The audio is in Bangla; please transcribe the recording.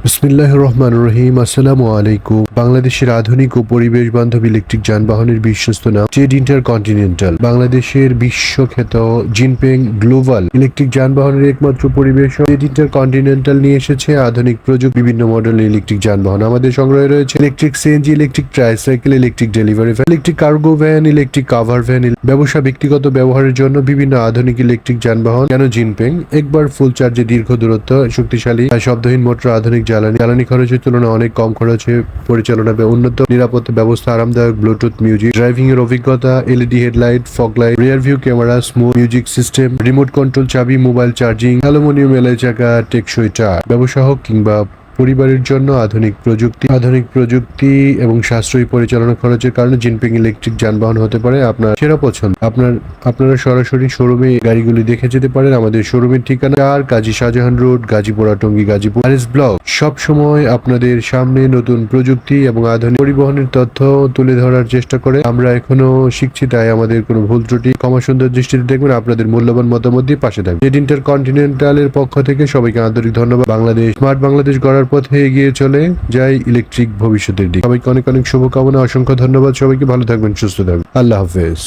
বিসমিল্লাহির রহমানির রহিম। আসসালামু আলাইকুম। বাংলাদেশের আধুনিক ও পরিবেশ বান্ধব ইলেকট্রিক যানবাহনের বিশ্বস্ত নাম জেড ইন্টারকন্টিনেন্টাল। বাংলাদেশের বিশ্বখ্যাত জিনপেং গ্লোবাল ইলেকট্রিক যানবাহনের একমাত্র পরিবেশক জেড ইন্টারকন্টিনেন্টাল নিয়ে এসেছে আধুনিক প্রযুক্তি, বিভিন্ন মডেলের ইলেকট্রিক যানবাহন। আমাদের সংগ্রহে রয়েছে electric CNG, electric tricycle, electric delivery van, electric cargo van, electric cover van. ব্যবসা ব্যক্তিগত ব্যবহারের জন্য বিভিন্ন আধুনিক ইলেকট্রিক যানবাহন। কেন জিনপেং? একবার ফুল চার্জে দীর্ঘ দূরত্ব, শক্তিশালী শব্দহীন মোটর, আধুনিক জ্বালানি খরচের তুলনায় অনেক কম খরচে পরিচালনা, উন্নত নিরাপত্তা ব্যবস্থা, আরামদায়ক ব্লুটুথ মিউজিক, ড্রাইভিং এর অভিজ্ঞতা, LED headlight, fog light, rear view camera, smooth music system, remote control চাবি, মোবাইল চার্জিং, অ্যালুমিনিয়াম এলাই চাকা, টেকসই টায়ার। ব্যবসা হোক কিংবা পরিবারের জন্য আধুনিক প্রযুক্তি এবং সাশ্রয়ী পরিচালনা খরচের কারণে জিনপিং ইলেকট্রিক যানবাহন হতে পারে আপনার সেরা পছন্দ। আপনারা সরাসরি শোরুমে গাড়িগুলি দেখে যেতে পারেন। আমাদের শোরুমের ঠিকানা 4 Kazi Shahjahan road, Gazipur Tongi, Gazipur RS block. সব সময় আপনাদের সামনে নতুন প্রযুক্তি এবং আধুনিক পরিবহনের তথ্য তুলে ধরার চেষ্টা করে। আমরা এখনো শিখছি, তাই আমাদের কোনো ভুল ত্রুটি ক্ষমা সুন্দর দৃষ্টিতে দেখবেন। আপনাদের মূল্যবান মতামত দিয়ে পাশে থাকবেন। জেড ইন্টারকন্টিনেন্টালের পক্ষ থেকে সবাইকে আন্তরিক ধন্যবাদ। স্মার্ট বাংলাদেশ গড়ার পথে এগিয়ে চলে যাই ইলেকট্রিক ভবিষ্যতের দিকে। সবাইকে অনেক অনেক শুভকামনা, অসংখ্য ধন্যবাদ। সবাইকে ভালো থাকবেন, সুস্থ থাকবেন। আল্লাহ হাফেজ।